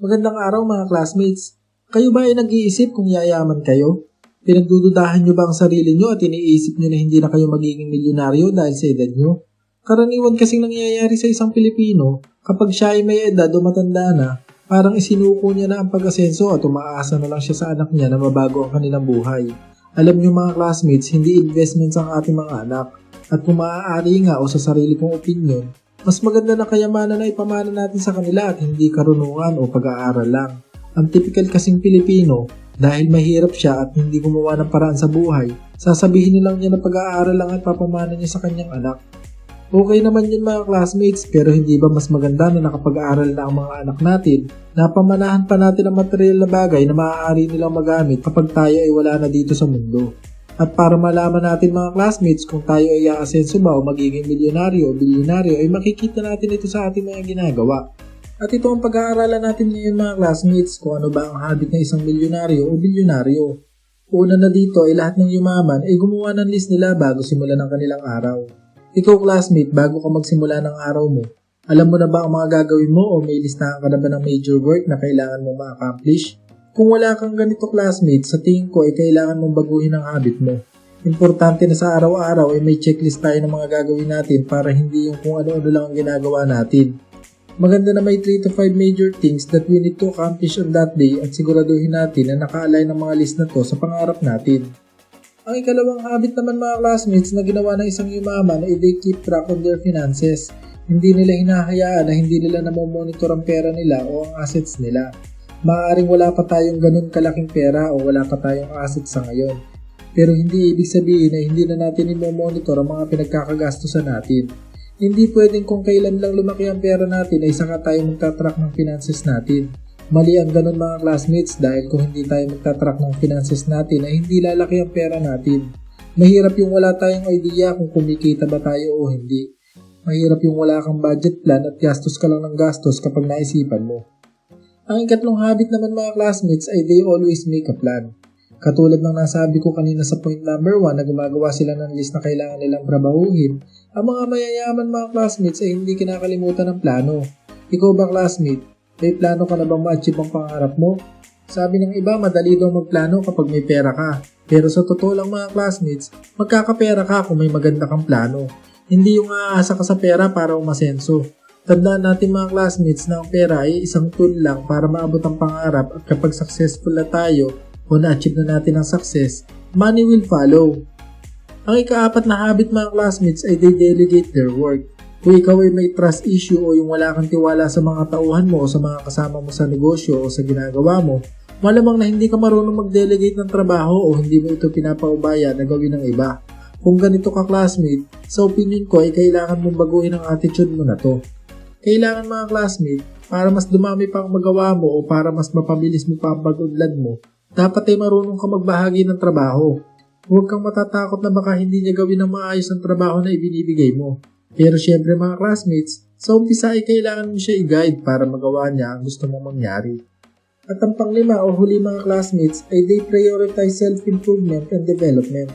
Magandang araw mga classmates. Kayo ba ay nag-iisip kung yayaman kayo? Pinagdududahan nyo ba ang sarili nyo at iniisip nyo na hindi na kayo magiging milyonaryo dahil sa edad nyo? Karaniwan kasing nangyayari sa isang Pilipino kapag siya ay may edad o matanda na, parang isinuko niya na ang pag-asenso at umaasa na lang siya sa anak niya na mabago ang kanilang buhay. Alam nyo mga classmates, hindi investments ang ating mga anak. At kung maaari nga o sa sarili kong opinion, mas maganda na kayamanan na ipamana natin sa kanila at hindi karunungan o pag-aaral lang. Ang typical kasing Pilipino, dahil mahirap siya at hindi gumawa ng paraan sa buhay, sasabihin nilang niya na pag-aaral lang at papamana niya sa kanyang anak. Okay naman yun mga classmates, pero hindi ba mas maganda na nakapag-aaral na ang mga anak natin, na pamanahan pa natin ang material na bagay na maaari nilang magamit kapag tayo ay wala na dito sa mundo. At para malaman natin mga classmates kung tayo ay aasenso ba o magiging milyonaryo o bilyonaryo ay makikita natin ito sa ating mga ginagawa. At ito ang pag-aaralan natin ngayon mga classmates kung ano ba ang habit ng isang milyonaryo o bilyonaryo. Una na dito ay lahat ng yumaman ay gumawa ng list nila bago simulan ang kanilang araw. Ikaw classmate, bago ka magsimula ng araw mo, alam mo na ba ang mga gagawin mo o may listahan ka na ba ng major work na kailangan mong ma-accomplish? Kung wala kang ganito classmate, sa tingin ko ay kailangan mong baguhin ang habit mo. Importante na sa araw-araw ay may checklist tayo ng mga gagawin natin para hindi yung kung ano-ano lang ang ginagawa natin. Maganda na may 3 to 5 major things that we need to accomplish on that day at siguraduhin natin na naka-align ang mga list na to sa pangarap natin. Ang ikalawang habit naman mga classmates na ginawa ng isang yumaman ay they keep track of their finances. Hindi nila hinahayaan na hindi nila namomonitor ang pera nila o ang assets nila. Maaaring wala pa tayong ganun kalaking pera o wala pa tayong assets sa ngayon. Pero hindi ibig sabihin na hindi na natin i-monitor ang mga pinagkakagastusan natin. Hindi pwedeng kung kailan lang lumaki ang pera natin ay saka tayo magtatrack ng finances natin. Mali ang ganun mga classmates dahil kung hindi tayo magtatrack ng finances natin ay hindi lalaki ang pera natin. Mahirap yung wala tayong idea kung kumikita ba tayo o hindi. Mahirap yung wala kang budget plan at gastos ka lang ng gastos kapag naisipan mo. Ang ikatlong habit naman mga classmates ay they always make a plan. Katulad ng nasabi ko kanina sa point number 1 na gumagawa sila ng list na kailangan nilang trabahuhin, ang mga mayayaman mga classmates ay hindi kinakalimutan ng plano. Ikaw ba classmate, may plano ka na bang ma-achieve ang pangarap mo? Sabi ng iba, madali daw magplano kapag may pera ka. Pero sa totoo lang mga classmates, magkakapera ka kung may maganda kang plano. Hindi yung aasa ka sa pera para umasenso. Tandaan natin mga classmates na ang pera ay isang tool lang para maabot ang pangarap at kapag successful na tayo o na-achieve na natin ang success, money will follow. Ang ikaapat na habit mga classmates ay they delegate their work. Kung ikaw ay may trust issue o yung wala kang tiwala sa mga tauhan mo o sa mga kasama mo sa negosyo o sa ginagawa mo, malamang na hindi ka marunong mag-delegate ng trabaho o hindi mo ito pinapaubaya na gawin ng iba. Kung ganito ka classmate, sa opinion ko ay kailangan mong baguhin ang attitude mo na to. Kailangan mga classmate, para mas dumami pa ang magawa mo o para mas mapabilis mo pa ang pag-unlad mo, dapat ay marunong ka magbahagi ng trabaho. Huwag kang matatakot na baka hindi niya gawin ng maayos ang trabaho na ibinibigay mo. Pero syempre mga classmates, sa umpisa ay kailangan mo siya i-guide para magawa niya ang gusto mong mangyari. At ang panglima o huli mga classmates ay they prioritize self-improvement and development.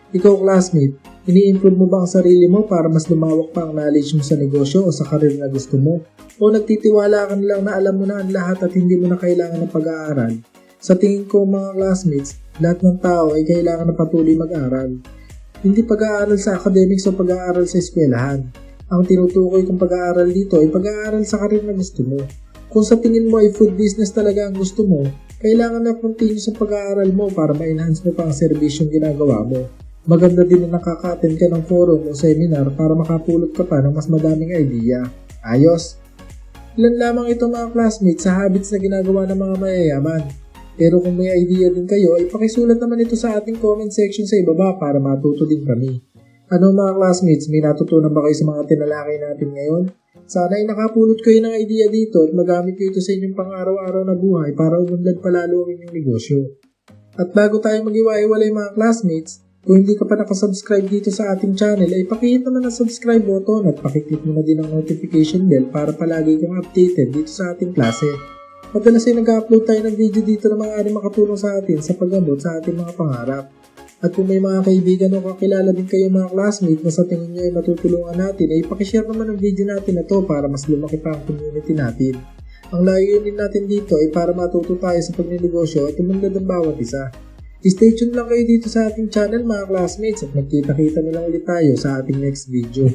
Ikaw classmate, ini-improve mo ba ang sarili mo para mas lumawak pa ang knowledge mo sa negosyo o sa career na gusto mo? O nagtitiwala ka lang na alam mo na ang lahat at hindi mo na kailangan ng pag-aaral? Sa tingin ko mga classmates, lahat ng tao ay kailangan na patuloy mag-aral. Hindi pag-aaral sa academics o pag-aaral sa eskwelahan. Ang tinutukoy kong pag-aaral dito ay pag-aaral sa career na gusto mo. Kung sa tingin mo ay food business talaga ang gusto mo, kailangan na continue sa pag-aaral mo para ma-enhance mo pa ang serbisyong ginagawa mo. Maganda din na nakaka-attend ka ng forum o seminar para makapulot ka pa ng mas madaming idea. Ayos! Ilan lamang ito mga classmates sa habits na ginagawa ng mga mayayaman. Pero kung may idea din kayo, ay pakisulat naman ito sa ating comment section sa ibaba para matuto din kami. Ano mga classmates, may natutunan ba kayo sa mga tinalakay natin ngayon? Sana ay nakapulot kayo ng idea dito at magamit nyo ito sa inyong pang-araw-araw na buhay para umunlad palalo ang inyong negosyo. At bago tayo mag-iwa-iwalay mga classmates, kung hindi ka pa nakasubscribe dito sa ating channel ay pakihit naman ang subscribe button at pakiclick mo na din ang notification bell para palagi kang updated dito sa ating klase. Madalas ay nag-upload tayo ng video dito na maaaring makatulong sa atin sa pag-abot sa ating mga pangarap. At kung may mga kaibigan o kakilala din kayo mga classmate na sa tingin nyo ay matutulungan natin ay pakishare naman ang video natin na to para mas lumaki pa ang community natin. Ang layunin natin dito ay para matuto tayo sa pagnenegosyo at umunlad ng bawat isa. Stay tuned lang kayo dito sa ating channel mga classmates at magkita-kita na lang ulit tayo sa ating next video.